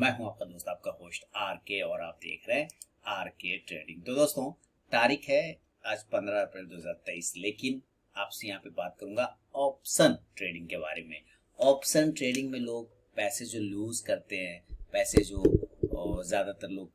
मैं हूं आपका दोस्त, आपका होस्ट आर के, और आप देख रहे हैं आर के ट्रेडिंग। तो दोस्तों, तारीख है आज 15 अप्रैल 2023, लेकिन आपसे यहाँ पे बात करूंगा ऑप्शन ट्रेडिंग के बारे में। ऑप्शन ट्रेडिंग में लोग पैसे जो लूज करते हैं, पैसे जो ज़्यादातर लोग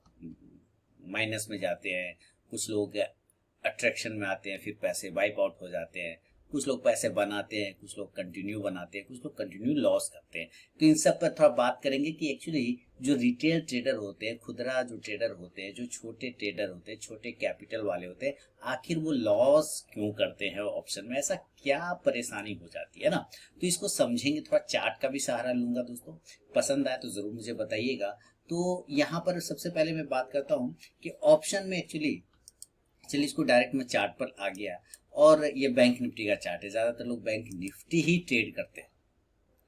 माइनस में जाते हैं, कुछ लोग अट्रैक्शन में आते हैं, फिर पैसे वाइप आउट हो जाते हैं, कुछ लोग पैसे बनाते हैं, कुछ लोग कंटिन्यू बनाते हैं, कुछ लोग कंटिन्यू लॉस करते हैं। तो इन सब पर थोड़ा बात करेंगे कि एक्चुअली जो रिटेल ट्रेडर होते हैं, खुदरा जो ट्रेडर होते हैं, जो छोटे ट्रेडर होते हैं, छोटे कैपिटल वाले होते हैं, आखिर वो लॉस क्यों करते हैं ऑप्शन में, ऐसा क्या परेशानी हो जाती है ना। तो इसको समझेंगे, थोड़ा चार्ट का भी सहारा लूंगा। दोस्तों, पसंद आए तो जरूर मुझे बताइएगा। तो यहाँ पर सबसे पहले मैं बात करता हूँ कि ऑप्शन में एक्चुअली, चलिए इसको डायरेक्ट में चार्ट पर आ गया, और ये बैंक निफ्टी का चार्ट है। ज्यादातर लोग बैंक निफ्टी ही ट्रेड करते हैं,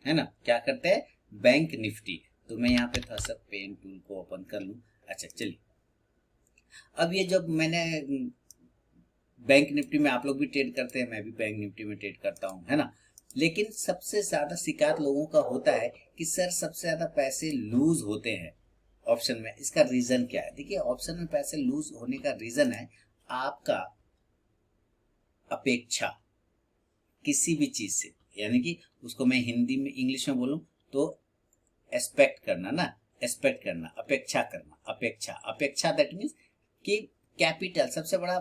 है ना। क्या करते हैं? Bank Nifty. तो मैं यहाँ पे थोड़ा सा पेन टूल को ओपन कर लूं। अच्छा, चलिए अब ये जब मैंने बैंक निफ्टी में, आप लोग भी ट्रेड करते हैं, मैं भी बैंक निफ्टी में ट्रेड करता हूँ, है ना। लेकिन सबसे ज्यादा शिकायत लोगों का होता है कि सर सबसे ज्यादा पैसे लूज होते हैं ऑप्शन में। इसका रीजन क्या है? देखिए, ऑप्शन में पैसे लूज होने का रीजन है आपका अपेक्षा किसी भी चीज से, यानी कि उसको मैं हिंदी में, इंग्लिश में बोलूं तो एक्सपेक्ट करना ना, एक्सपेक्ट करना, अपेक्षा करना, अपेक्षा, अपेक्षा दैट मीन्स कि कैपिटल सबसे बड़ा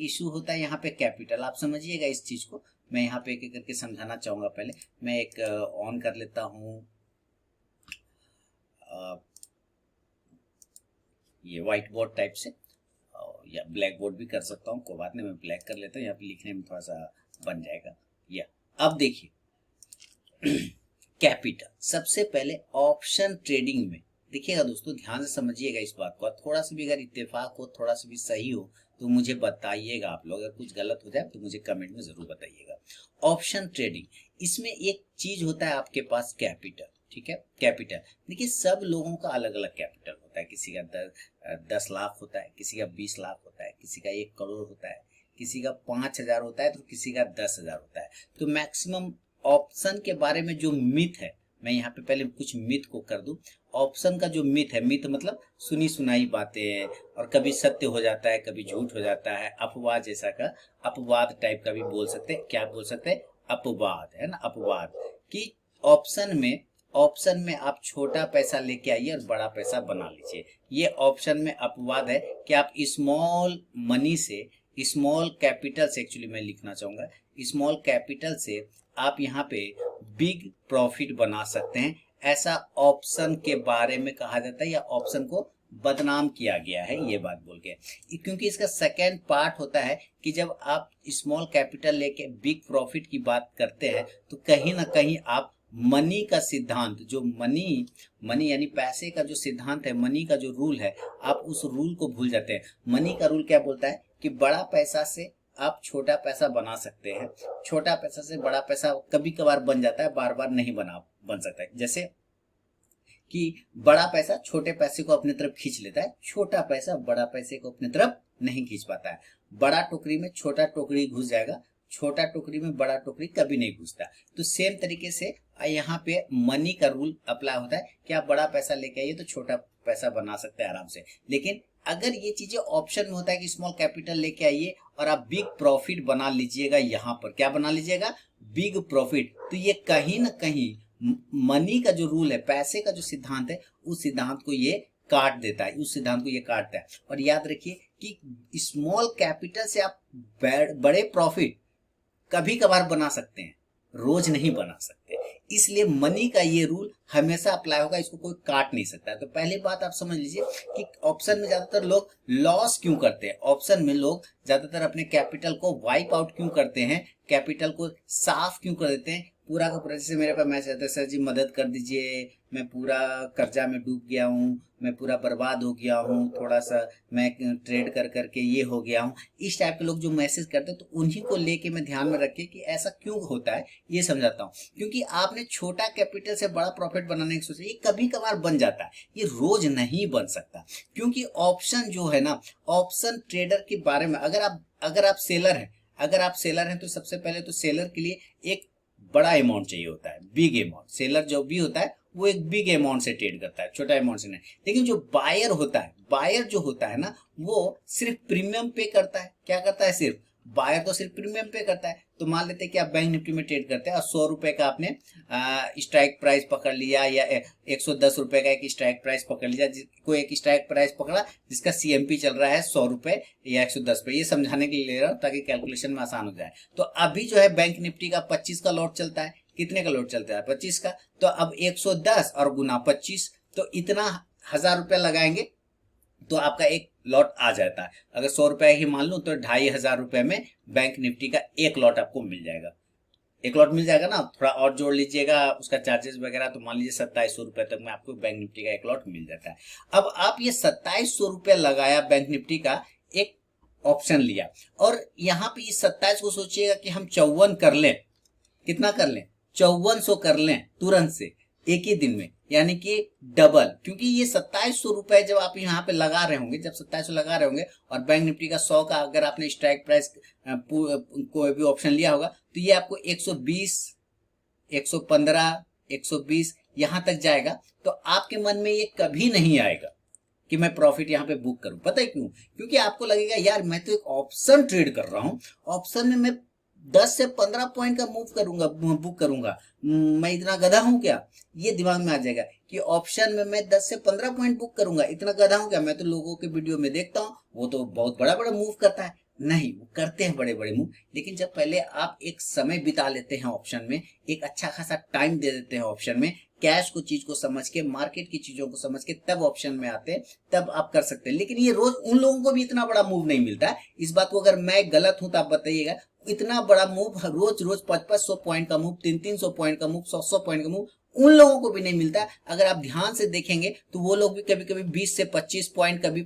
इशू होता है यहाँ पे, कैपिटल। आप समझिएगा इस चीज को। मैं यहाँ पे एक एक करके समझाना चाहूंगा। पहले मैं एक ऑन कर लेता हूँ ये व्हाइट बोर्ड टाइप से, या ब्लैक बोर्ड भी कर सकता हूँ, कोई बात नहीं। मैं ब्लैक कर लेता हूँ, यहाँ पे लिखने में थोड़ा सा बन जाएगा। या अब देखिए कैपिटल सबसे पहले ऑप्शन ट्रेडिंग में, देखिएगा दोस्तों, ध्यान से समझिएगा इस बात को। थोड़ा सा भी अगर इत्तेफाक हो, थोड़ा सा भी सही हो तो मुझे बताइएगा। आप लोग अगर कुछ गलत हो जाए तो मुझे कमेंट में जरूर बताइएगा। ऑप्शन ट्रेडिंग, इसमें एक चीज होता है आपके पास, कैपिटल। ठीक है, कैपिटल। देखिए, सब लोगों का अलग अलग कैपिटल होता है। किसी का 10 लाख होता है, किसी का 20 लाख होता है, किसी का 1 करोड़ होता है, किसी का 5,000 होता है, तो किसी का 10,000 होता है। तो मैक्सिमम ऑप्शन के बारे में जो मिथ है, मैं यहाँ पे पहले कुछ मिथ को कर दूं। ऑप्शन का जो मिथ है, मिथ मतलब सुनी सुनाई बातें, और कभी सत्य हो जाता है, कभी झूठ हो जाता है, अपवाद जैसा का, अपवाद टाइप का भी बोल सकते हैं। क्या बोल सकते हैं? अपवाद, है ना, अपवाद। कि ऑप्शन में आप छोटा पैसा लेके आइए और बड़ा पैसा बना लीजिए। ये ऑप्शन में अपवाद है कि आप स्मॉल मनी से, स्मॉल कैपिटल से, एक्चुअली मैं लिखना चाहूंगा, स्मॉल कैपिटल से आप यहाँ पे बिग प्रॉफिट बना सकते हैं। ऐसा ऑप्शन के बारे में कहा जाता है, या ऑप्शन को बदनाम किया गया है ये बात बोल के। क्योंकि इसका सेकेंड पार्ट होता है कि जब आप स्मॉल कैपिटल लेके बिग प्रॉफिट की बात करते हैं, तो कहीं ना कहीं आप मनी का सिद्धांत, जो मनी यानी पैसे का जो सिद्धांत है, मनी का जो रूल है, आप उस रूल को भूल जाते हैं। मनी का रूल क्या बोलता है कि बड़ा पैसा से आप छोटा पैसा बना सकते हैं, छोटा पैसा से बड़ा पैसा कभी कभार बन जाता है, बार बार नहीं बन सकता है। जैसे कि बड़ा पैसा छोटे पैसे को अपनी तरफ खींच लेता है, छोटा पैसा बड़ा पैसे को अपनी तरफ नहीं खींच पाता है। बड़ा टोकरी में छोटा टोकरी घुस जाएगा, छोटा टोकरी में बड़ा टोकरी कभी नहीं घुसता। तो सेम तरीके से यहाँ पे मनी का रूल अप्लाई होता है कि आप बड़ा पैसा लेके आइए तो छोटा पैसा बना सकते हैं आराम से। लेकिन अगर ये चीजें ऑप्शन में होता है कि स्मॉल कैपिटल लेके आइए और आप बिग प्रॉफिट बना लीजिएगा, यहाँ पर क्या बना लीजिएगा? Big profit. तो ये कहीं ना कहीं मनी का जो रूल है, पैसे का जो सिद्धांत है, उस सिद्धांत को ये काट देता है, उस सिद्धांत को ये काटता है। और याद रखिए कि स्मॉल कैपिटल से आप बड़े प्रॉफिट कभी कभार बना सकते हैं, रोज नहीं बना सकते। इसलिए मनी का ये रूल हमेशा अप्लाई होगा, इसको कोई काट नहीं सकता। तो पहली बात आप समझ लीजिए कि ऑप्शन में ज्यादातर लोग लॉस क्यों करते हैं, ऑप्शन में लोग ज्यादातर अपने कैपिटल को वाइप आउट क्यों करते हैं, कैपिटल को साफ क्यों कर देते हैं, पूरा का पूरा। जैसे मेरे पास मैसेज आता है, सर जी मदद कर दीजिए, मैं पूरा कर्जा में डूब गया हूँ, मैं पूरा बर्बाद हो गया हूँ, थोड़ा सा मैं ट्रेड कर करके ये हो गया हूँ। इस टाइप के लोग जो मैसेज करते हैं, तो उन्हीं को लेके मैं ध्यान में रखे कि ऐसा क्यों होता है, ये समझाता हूँ। क्योंकि आपने छोटा कैपिटल से बड़ा प्रॉफिट बनाने की सोचा, ये कभी कभार बन जाता है, ये रोज नहीं बन सकता। क्योंकि ऑप्शन जो है ना, ऑप्शन ट्रेडर के बारे में, अगर आप सेलर हैं, तो सबसे पहले तो सेलर के लिए एक बड़ा अमाउंट चाहिए होता है, बिग अमाउंट। सेलर जो भी होता है वो एक बिग अमाउंट से ट्रेड करता है, छोटा अमाउंट से नहीं। लेकिन जो बायर होता है, बायर जो होता है ना, वो सिर्फ प्रीमियम पे करता है। क्या करता है? सिर्फ बायर तो सिर्फ प्रीमियम पे करता है। तो मान लेते हैं कि आप बैंक निफ्टी में ट्रेड करते हैं और 100 रुपए का आपने स्ट्राइक प्राइस पकड़ लिया, या 110 रुपए का एक स्ट्राइक प्राइस पकड़ लिया। कोई एक स्ट्राइक प्राइस पकड़ा जिसका सीएमपी चल रहा है 100 रुपए या 110 रुपए। ये समझाने के लिए ले रहा हूं ताकि कैलकुलेशन में आसान हो जाए। तो अभी जो है बैंक निफ्टी का 25 का लॉट चलता है। कितने का लॉट चलता है? 25 का। तो अब 110 और गुना 25, तो इतना 1000 रुपया लगाएंगे तो आपका एक लॉट आ जाता है। अगर 100 रुपए ही मान लूं तो 2500 रुपए में बैंक निफ्टी का एक लॉट आपको मिल जाएगा। एक लॉट मिल जाएगा ना। थोड़ा और जोड़ लीजिएगा उसका चार्जेस वगैरह, तो मान लीजिए 2700 रुपए तक में आपको बैंक निफ्टी का एक लॉट मिल जाता है। अब आप ये 2700 रुपए लगाया बैंक निफ्टी का, एक ऑप्शन लिया, और यहाँ पे इस 27 को सोचिएगा कि हम 54 कर लें। कितना कर लें? 5400 कर लें तुरंत से, एक ही दिन में, यानी कि डबल। क्योंकि ये 2700 रुपए जब आप यहाँ पे लगा रहे होंगे, जब 2700 लगा रहे होंगे और बैंक निफ्टी का 100 का अगर आपने स्ट्राइक प्राइस कोई भी ऑप्शन लिया होगा, तो ये आपको 120, 115, 120 यहाँ तक जाएगा। तो आपके मन में ये कभी नहीं आएगा कि मैं प्रॉफिट यहाँ पे बुक करूं। पता है क्यों? क्योंकि आपको लगेगा यार मैं तो एक ऑप्शन ट्रेड कर रहा हूं, ऑप्शन में मैं 10 से 15 पॉइंट का मूव करूंगा, बुक करूंगा, मैं इतना गधा हूं क्या? ये दिमाग में आ जाएगा कि ऑप्शन में मैं 10 से 15 पॉइंट बुक करूंगा, इतना गधा हूं क्या? मैं तो लोगों के वीडियो में देखता हूं वो तो बहुत बड़ा बड़ा मूव करता है। नहीं, वो करते हैं बड़े बड़े मूव, लेकिन जब पहले आप एक समय बिता लेते हैं ऑप्शन में, एक अच्छा खासा टाइम दे देते हैं ऑप्शन में, कैश को चीज को समझ के, मार्केट की चीजों को समझ के, तब ऑप्शन में आते हैं, तब आप कर सकते हैं। लेकिन ये रोज उन लोगों को भी इतना बड़ा मूव नहीं मिलता है। इस बात को अगर मैं गलत हूं तो आप बताइएगा। इतना बड़ा मूव रोज रोज 500 पॉइंट का मूव, 300 पॉइंट का मूव, 100 पॉइंट का मूव उन लोगों को भी नहीं मिलता। अगर आप ध्यान से देखेंगे तो वो लोग भी कभी कभी 20 से 25 पॉइंट, कभी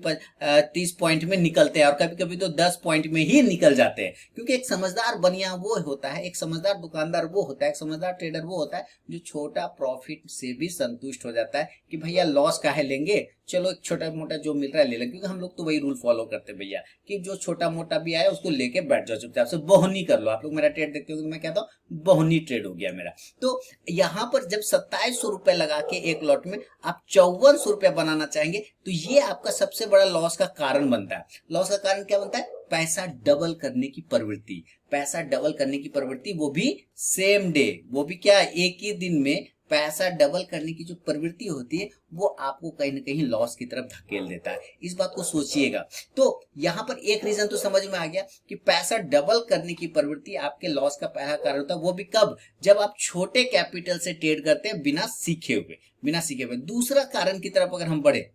30 पॉइंट में निकलते हैं, और कभी कभी तो 10 पॉइंट में ही निकल जाते हैं। क्योंकि एक समझदार बनिया वो होता है, एक समझदार दुकानदार वो होता है, एक समझदार ट्रेडर वो होता है जो छोटा प्रॉफिट से भी संतुष्ट हो जाता है कि भैया लॉस काहे लेंगे, चलो एक छोटा मोटा जो मिल रहा है ले लें। क्योंकि हम लोग तो वही रूल फॉलो करते हैं भैया कि जो छोटा मोटा भी आया उसको लेके बैठ जाओ, चुपचाप से बोहनी कर लो। आप लोग मेरा ट्रेड देखते हो तो मैं कहता हूँ बोहनी ट्रेड हो गया मेरा। तो यहाँ पर जब 2700 रुपए लगा के एक लॉट में आप 5400 रुपया बनाना चाहेंगे, तो ये आपका सबसे बड़ा लॉस का कारण बनता है। लॉस का कारण क्या बनता है? पैसा डबल करने की प्रवृत्ति। पैसा डबल करने की प्रवृत्ति, वो भी सेम डे, वो भी क्या, एक ही दिन में पैसा डबल करने की जो प्रवृत्ति होती है वो आपको कहीं ना कहीं लॉस की तरफ धकेल देता है। इस बात को सोचिएगा। तो यहाँ पर एक रीजन तो समझ में आ गया कि पैसा डबल करने की प्रवृत्ति आपके लॉस का पहला कारण होता है। वो भी कब? जब आप छोटे कैपिटल से ट्रेड करते हैं बिना सीखे हुए। दूसरा कारण की तरफ अगर हम बढ़े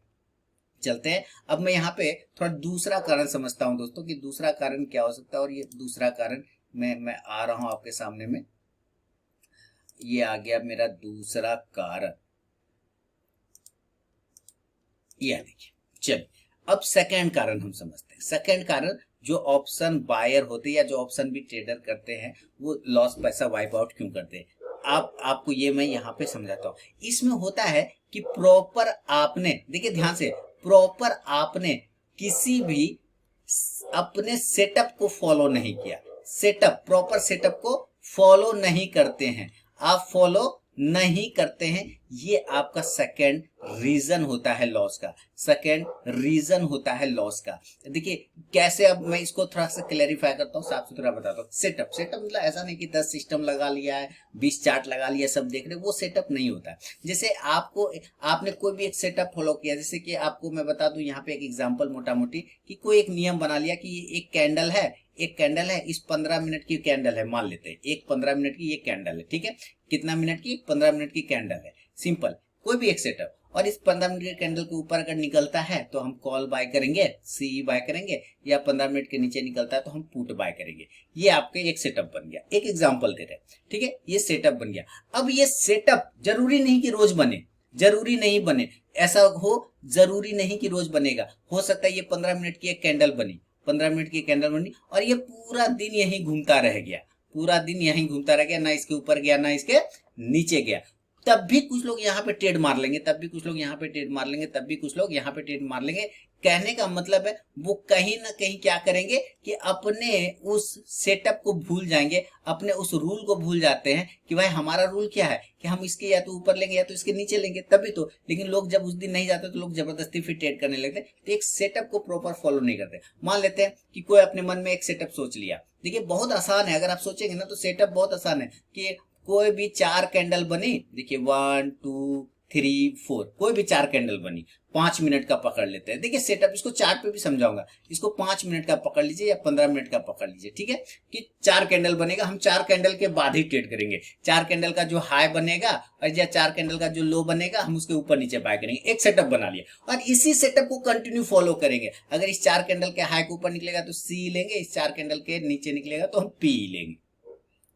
चलते हैं, अब मैं यहाँ पे थोड़ा दूसरा कारण समझता हूँ दोस्तों कि दूसरा कारण क्या हो सकता है। और ये दूसरा कारण मैं आ रहा हूं आपके सामने में। ये आ गया मेरा दूसरा कारण। यह देखिए, चलिए अब सेकंड कारण हम समझते हैं। सेकंड कारण, जो ऑप्शन बायर होते हैं या जो ऑप्शन भी ट्रेडर करते हैं वो लॉस पैसा वाइप आउट क्यों करते हैं, आपको ये मैं यहाँ पे समझाता हूँ। इसमें होता है कि प्रॉपर आपने, देखिए ध्यान से, प्रॉपर आपने किसी भी अपने सेटअप को फॉलो नहीं किया। सेटअप, प्रॉपर सेटअप को फॉलो नहीं करते हैं, आप फॉलो नहीं करते हैं। ये आपका सेकंड रीजन होता है लॉस का। सेकंड रीजन होता है लॉस का। देखिए कैसे, अब मैं इसको थोड़ा सा क्लैरिफाई करता हूँ, साफ सुथरा बताता हूँ। सेटअप मतलब ऐसा नहीं कि 10 सिस्टम लगा लिया है, 20 चार्ट लगा लिया, सब देख रहे, वो सेटअप नहीं होता। जैसे आपने कोई भी एक सेटअप फॉलो किया, जैसे कि आपको मैं बता दूं यहाँ पे एक एग्जांपल मोटा मोटी, कि कोई एक नियम बना लिया कि ये एक कैंडल है, इस 15 मिनट की कैंडल है, मान लेते हैं एक 15 मिनट की ये कैंडल है, ठीक है। कितना मिनट की? 15 मिनट की कैंडल है, सिंपल। कोई भी एक सेटअप, और इस 15 मिनट के कैंडल के ऊपर अगर निकलता है तो हम कॉल बाय करेंगे, सीई बाय करेंगे, या 15 मिनट के नीचे निकलता है तो हम पुट बाय करेंगे। ये आपके एक सेटअप बन गया, एक एग्जांपल दे रहे हैं, ठीक है। ये सेटअप बन गया। अब ये सेटअप जरूरी नहीं कि रोज बने, जरूरी नहीं बने, ऐसा हो जरूरी नहीं कि रोज बनेगा। हो सकता है ये 15 मिनट की एक कैंडल बनी, 15 मिनट की कैंडल बनी, और ये पूरा दिन यहीं घूमता रह गया, पूरा दिन यहीं घूमता रह गया, ना इसके ऊपर गया ना इसके नीचे गया। तब भी कुछ लोग यहाँ पे ट्रेड मार लेंगे, तब भी कुछ लोग यहाँ पे ट्रेड मार लेंगे, तब भी कुछ लोग यहाँ पे ट्रेड मार लेंगे। कहने का मतलब है वो कहीं ना कहीं क्या करेंगे कि अपने उस सेटअप को भूल जाएंगे, अपने उस रूल को भूल जाते हैं कि भाई हमारा रूल क्या है कि हम इसके या तो ऊपर लेंगे या तो इसके नीचे लेंगे, तभी तो। लेकिन लोग जब उस दिन नहीं जाते तो लोग जबरदस्ती फिर ट्रेड करने लगते, तो एक सेटअप को प्रॉपर फॉलो नहीं करते। मान लेते हैं कि कोई अपने मन में एक सेटअप सोच लिया, देखिए बहुत आसान है, अगर आप सोचेंगे ना तो सेटअप बहुत आसान है कि कोई भी 4 कैंडल बनी, देखिए 1 2 3 4, कोई भी 4 कैंडल बनी, 5 मिनट का पकड़ लेते हैं। देखिए सेटअप इसको चार्ट पे भी समझाऊंगा, इसको 5 मिनट का पकड़ लीजिए या 15 मिनट का पकड़ लीजिए, ठीक है। कि 4 कैंडल बनेगा, हम 4 कैंडल के बाद ही ट्रेड करेंगे। 4 कैंडल का जो हाई बनेगा और या 4 कैंडल का जो लो बनेगा हम उसके ऊपर नीचे बाय करेंगे। एक सेटअप बना लिया और इसी सेटअप को कंटिन्यू फॉलो करेंगे। अगर इस 4 कैंडल के हाई के ऊपर निकलेगा तो सी लेंगे, इस 4 कैंडल के नीचे निकलेगा तो हम पी लेंगे,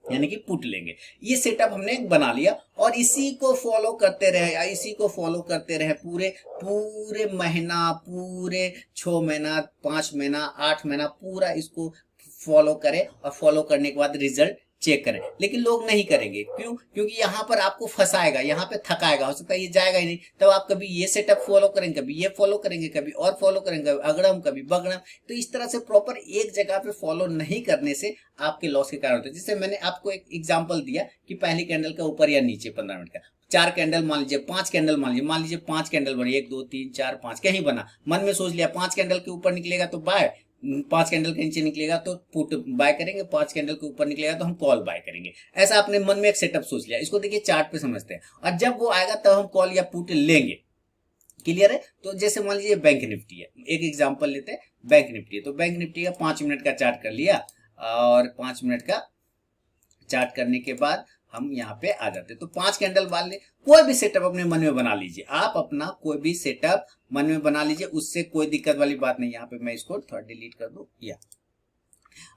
यानी कि पुट लेंगे। ये सेटअप हमने एक बना लिया और इसी को फॉलो करते रहे, इसी को फॉलो करते रहे पूरे पूरे महीना, पूरे 6 महीना, 5 महीना, 8 महीना, पूरा इसको फॉलो करें और फॉलो करने के बाद रिजल्ट चेक करें। लेकिन लोग नहीं करेंगे, क्यों? क्योंकि यहाँ पर आपको फंसाएगा, यहाँ पे थकाएगा, हो सकता है ये जाएगा ही नहीं। तब आप कभी ये सेटअप फॉलो करेंगे, कभी ये फॉलो करेंगे, कभी और फॉलो करेंगे, अगड़म कभी बगड़म। तो इस तरह से प्रॉपर एक जगह पे फॉलो नहीं करने से आपके लॉस के कारण होते हैं। जैसे मैंने आपको एक एग्जाम्पल दिया कि पहली कैंडल का ऊपर या नीचे 15 मिनट का, 4 कैंडल मान लीजिए, 5 कैंडल मान लीजिए 5 कैंडल बनी, 1 2 3 4 5 कहीं बना, मन में सोच लिया 5 कैंडल के ऊपर निकलेगा तो बाय, 5 कैंडल के नीचे निकलेगा तो पुट बाय करेंगे, 5 कैंडल के ऊपर निकलेगा तो हम कॉल बाय करेंगे। ऐसा आपने मन में एक सेटअप सोच लिया, इसको देखिए चार्ट पे समझते हैं, और जब वो आएगा तब हम कॉल या पुट लेंगे। क्लियर है? तो जैसे मान लीजिए बैंक निफ्टी है, एक एग्जांपल लेते हैं, बैंक निफ्टी है, तो बैंक निफ्टी का 5 मिनट का चार्ट कर लिया और 5 मिनट का चार्ट करने के बाद हम यहाँ पे आ जाते हैं। तो 5 कैंडल वाले कोई भी सेटअप अपने मन में बना लीजिए, आप अपना कोई भी सेटअप मन में बना लीजिए, उससे कोई दिक्कत वाली बात नहीं। यहाँ पे मैं इसको थोड़ा डिलीट कर दूं, या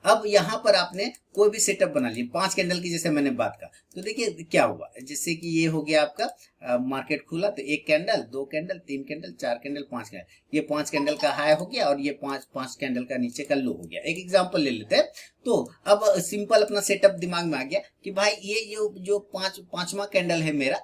अब यहाँ पर आपने कोई भी सेटअप बना लीजिए 5 कैंडल की, जैसे मैंने बात का, तो देखिए क्या हुआ, जैसे कि ये हो गया आपका मार्केट खुला तो 1 candle, 2 candle, 3 candle, 4 candle, 5 candle, ये 5 कैंडल का हाई हो गया और ये 5 कैंडल का नीचे का लो हो गया। एक एग्जांपल ले लेते हैं। तो अब सिंपल अपना सेटअप दिमाग में आ गया कि भाई ये जो पांचवा कैंडल है मेरा,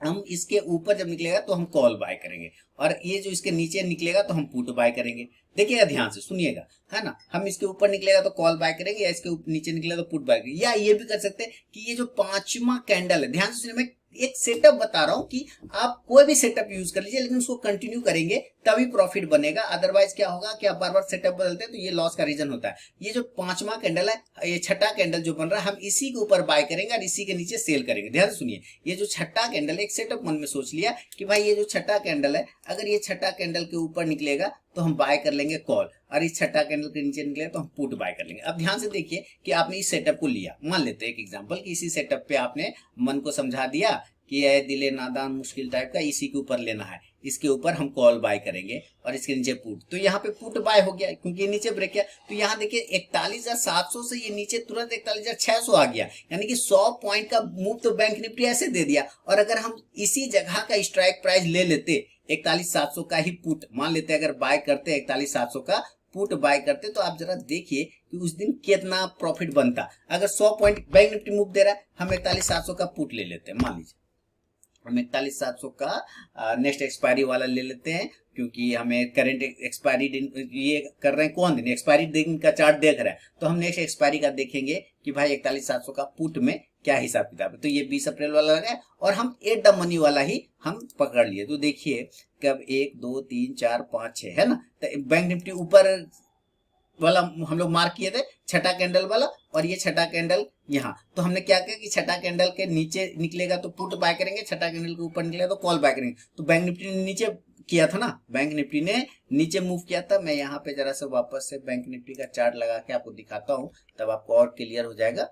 हम इसके ऊपर जब निकलेगा तो हम कॉल बाय करेंगे और ये जो इसके नीचे निकलेगा तो हम पुट बाय करेंगे। देखिएगा, ध्यान से सुनिएगा, है ना। हम इसके ऊपर निकलेगा तो कॉल बाय करेंगे या इसके नीचे निकलेगा तो पुट बाय करेंगे। या ये भी कर सकते हैं कि ये जो 5वां कैंडल है, ध्यान से सुनिए, मैं एक सेटअप बता रहा हूं कि आप कोई भी सेटअप यूज कर लीजिए, लेकिन उसको कंटिन्यू करेंगे तभी प्रॉफिट बनेगा। अदरवाइज क्या होगा कि आप बार बार सेटअप बदलते हैं तो ये लॉस का रीजन होता है। ये जो 5वां कैंडल है, ये 6ठा कैंडल जो बन रहा है, हम इसी के ऊपर बाय करेंगे और इसी के नीचे सेल करेंगे। ध्यान से सुनिए, ये जो 6ठा कैंडल है, एक सेटअप मन में सोच लिया कि भाई ये जो 6ठा कैंडल है, अगर ये 6ठा कैंडल के ऊपर निकलेगा तो हम बाय कर लेंगे कॉल, और इस 6ठा कैंडल के नीचे निकलेगा तो हम पुट बाय कर लेंगे। अब ध्यान से देखिए कि आपने इस सेटअप को लिया, मान लेते हैं एक एग्जांपल कि इसी सेटअप पे आपने मन को समझा दिया कि यह दिले नादान मुश्किल टाइप का, इसी के ऊपर लेना है, इसके ऊपर हम कॉल बाय करेंगे और इसके नीचे पुट। तो यहाँ पे पुट बाय हो गया क्योंकि ये नीचे ब्रेक किया। तो यहाँ देखिए 41,700 से ये नीचे तुरंत 41,600 आ गया, यानी कि 100 पॉइंट का मूव तो बैंक निफ्टी ऐसे दे दिया। और अगर हम इसी जगह का स्ट्राइक प्राइस ले लेते 41,700 का ही पुट मान लेते, अगर बाय करते 41,700 का पुट बाय करते, तो आप जरा देखिए कि उस दिन कितना प्रॉफिट बनता। अगर 100 पॉइंट बैंक निफ्टी मूव दे रहा है, हम 41,700 का पुट ले लेते हैं, मान लीजिए हम 41,700 का नेक्स्ट एक्सपायरी वाला ले लेते हैं, क्योंकि हमें करंट एक्सपायरी दिन ये कर रहे हैं, कौन दिन एक्सपायरी दिन का चार्ट देख रहा है, तो हम नेक्स्ट एक्सपायरी का देखेंगे कि भाई 41,700 का पुट में क्या हिसाब किताब है। तो ये 20 अप्रैल वाला लगा है और हम एट द मनी वाला ही हम पकड़ लिए। तो देखिए कब 1 2 3 4 5 6 है ना, तो बैंक निफ्टी ऊपर वाला हम लोग मार्क किए थे 6ठा कैंडल वाला, और ये 6ठा कैंडल यहाँ। तो हमने क्या किया कि 6ठा कैंडल के नीचे निकलेगा तो पुट बाय करेंगे, 6ठा कैंडल के ऊपर निकलेगा तो कॉल बाय करेंगे। तो बैंक निफ्टी ने नीचे किया था ना, बैंक निफ्टी ने नीचे मूव किया था। मैं यहाँ पे जरा से वापस से बैंक निफ्टी का चार्ट लगा के आपको दिखाता हूँ, तब आपको और क्लियर हो जाएगा।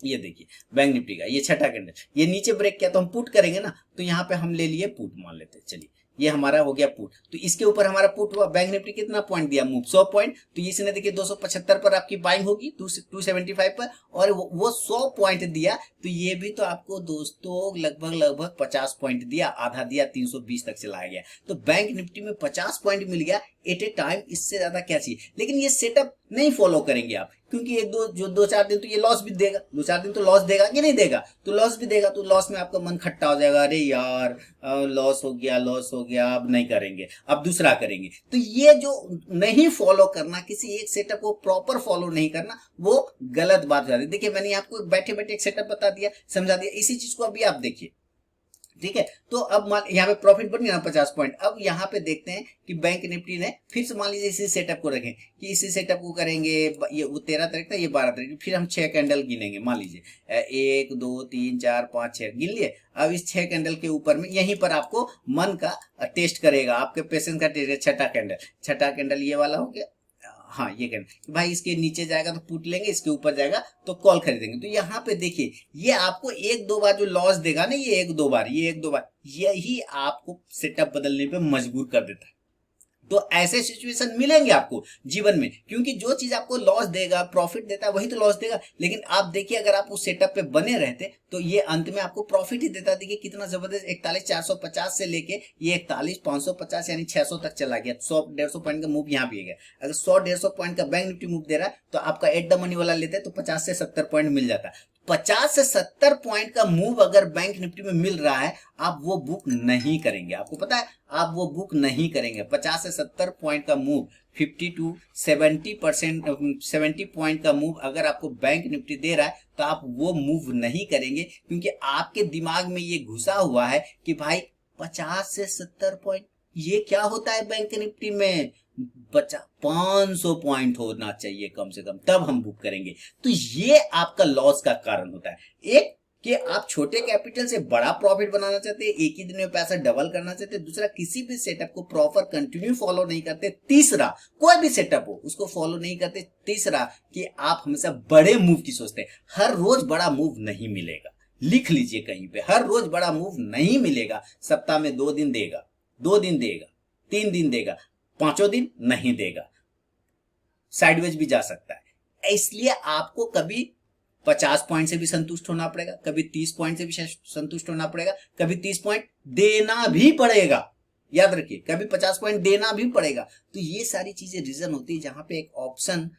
ये देखिए बैंक निफ्टी का ये 6ठा कैंडल, ये नीचे ब्रेक किया तो हम पुट करेंगे ना, तो यहाँ पे हम ले लिए पुट, मान लेते हैं, चलिए ये हमारा हो गया पुट। तो इसके ऊपर हमारा पुट हुआ, बैंक निफ्टी कितना पॉइंट दिया मूव, 100 पॉइंट। तो इसने देखिए 275 पर आपकी बाइंग होगी, 275 पर, और वो 100 पॉइंट दिया। तो ये भी तो आपको दोस्तों लगभग 50 पॉइंट दिया, आधा दिया, 320 तक चलाया गया। तो बैंक निफ्टी में 50 पॉइंट मिल गया एट ए टाइम, इससे ज्यादा क्या चाहिए। लेकिन ये सेटअप नहीं फॉलो करेंगे आप, क्योंकि एक दो चार दिन तो ये लॉस भी देगा, 2-4 दिन तो लॉस देगा कि नहीं देगा, तो लॉस भी देगा, तो लॉस में आपका मन खट्टा हो जाएगा, अरे यार लॉस हो गया गया, अब नहीं करेंगे, अब दूसरा करेंगे। तो ये जो नहीं फॉलो करना, किसी एक सेटअप को प्रॉपर फॉलो नहीं करना, वो गलत बात हो जाती है। देखिए मैंने आपको बैठे बैठे एक सेटअप बता दिया, समझा दिया। इसी चीज को अभी आप देखिए, ठीक है। तो अब मान यहाँ पे प्रॉफिट बन गया ना 50 पॉइंट। अब यहाँ पे देखते हैं कि बैंक निफ्टी ने फिर से मान लीजिए इसी सेटअप को रखें कि इसी सेटअप को करेंगे, ये वो 13 तारीख था, ये 12 तारीख, फिर हम 6 कैंडल गिनेंगे। मान लीजिए 1 2 3 4 5 6 गिन लिए। अब इस 6 कैंडल के ऊपर में यहीं पर आपको मन का टेस्ट करेगा, आपके पेशेंस का टेस्ट है। छठा कैंडल ये वाला हो गया, हाँ ये कहना भाई इसके नीचे जाएगा तो पुट लेंगे, इसके ऊपर जाएगा तो कॉल खरीदेंगे। तो यहाँ पे देखिए ये आपको एक दो बार जो लॉस देगा ना, ये एक दो बार यही आपको सेटअप बदलने पे मजबूर कर देता है। तो ऐसे सिचुएशन मिलेंगे आपको जीवन में, क्योंकि जो चीज आपको लॉस देगा प्रॉफिट देता है वही तो लॉस देगा। लेकिन आप देखिए अगर आप उस सेटअप पे बने रहते तो ये अंत में आपको प्रॉफिट ही देता। देखिए कितना जबरदस्त, 41,450 से लेके ये 41,550 यानी 600 तक चला गया। 100-150 पॉइंट का मूव यहाँ भी गया। अगर 100-150 पॉइंट का बैंक निफ्टी मूव दे रहा है तो आपका एट द मनी वाला लेते तो 50 से 70 पॉइंट मिल जाता। 50 से 70 पॉइंट का मूव अगर बैंक निफ्टी में मिल रहा है, आप वो बुक नहीं करेंगे। आपको पता है आप वो बुक नहीं करेंगे। 50 से 70 पॉइंट का मूव, 50 to 70 पॉइंट का मूव अगर आपको बैंक निफ्टी दे रहा है तो आप वो मूव नहीं करेंगे, क्योंकि आपके दिमाग में ये घुसा हुआ है कि भाई 50 से 70 पॉइंट ये क्या होता है बैंक निफ्टी में, 500 पॉइंट होना चाहिए कम से कम, तब हम बुक करेंगे। तो ये आपका लॉस का कारण होता है। एक कि आप छोटे कैपिटल से बड़ा प्रॉफिट बनाना चाहते हैं, एक ही दिन में पैसा डबल करना चाहते हैं। दूसरा, किसी भी सेटअप को प्रॉपर कंटिन्यू फॉलो नहीं करते। तीसरा, कोई भी सेटअप हो उसको फॉलो नहीं करते। तीसरा कि आप हमेशा बड़े मूव की सोचते हैं। हर रोज बड़ा मूव नहीं मिलेगा, लिख लीजिए कहीं पे, हर रोज बड़ा मूव नहीं मिलेगा। सप्ताह में 2 दिन देगा, 2 दिन देगा, 3 दिन देगा, 5 दिन नहीं देगा, साइडवेज भी जा सकता है। इसलिए आपको कभी 50 पॉइंट से भी संतुष्ट होना पड़ेगा, कभी 30 पॉइंट से भी संतुष्ट होना पड़ेगा, कभी 30 पॉइंट देना भी पड़ेगा। याद रखिए, कभी 50 पॉइंट देना भी पड़ेगा। तो ये सारी चीजें रीजन होती है जहां पे एक ऑप्शन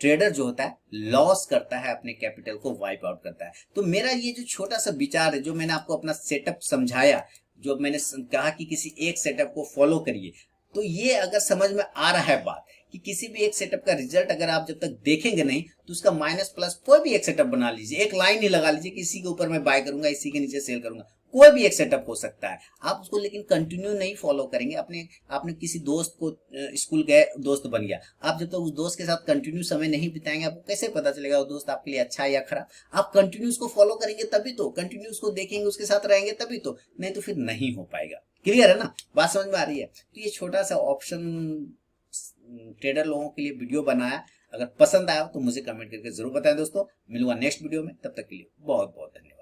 ट्रेडर जो होता है लॉस करता है, अपने कैपिटल को वाइप आउट करता है। तो मेरा ये जो छोटा सा विचार है, जो मैंने आपको अपना सेटअप समझाया, जो मैंने कहा कि किसी एक सेटअप को फॉलो करिए, तो ये अगर समझ में आ रहा है बात कि किसी भी एक सेटअप का रिजल्ट अगर आप जब तक देखेंगे नहीं तो उसका माइनस प्लस कोई भी एक सेटअप बना लीजिए, एक लाइन ही लगा लीजिए कि इसी के ऊपर मैं बाय करूंगा, इसी के नीचे सेल करूंगा। कोई भी एक सेटअप हो सकता है, आप उसको लेकिन कंटिन्यू नहीं फॉलो करेंगे। आपने किसी दोस्त को, स्कूल गए दोस्त बन गया, आप जब तक उस दोस्त के साथ कंटिन्यू समय नहीं बिताएंगे आपको कैसे पता चलेगा वो दोस्त आपके लिए अच्छा है या खराब। आप कंटिन्यू उसको फॉलो करेंगे तभी तो, कंटिन्यू उसको देखेंगे, उसके साथ रहेंगे तभी तो, नहीं तो फिर नहीं हो पाएगा। क्लियर है ना, बात समझ में आ रही है। तो ये छोटा सा ऑप्शन ट्रेडर लोगों के लिए वीडियो बनाया, अगर पसंद आया तो मुझे कमेंट करके जरूर बताएं दोस्तों। मिलूंगा नेक्स्ट वीडियो में, तब तक के लिए बहुत बहुत धन्यवाद।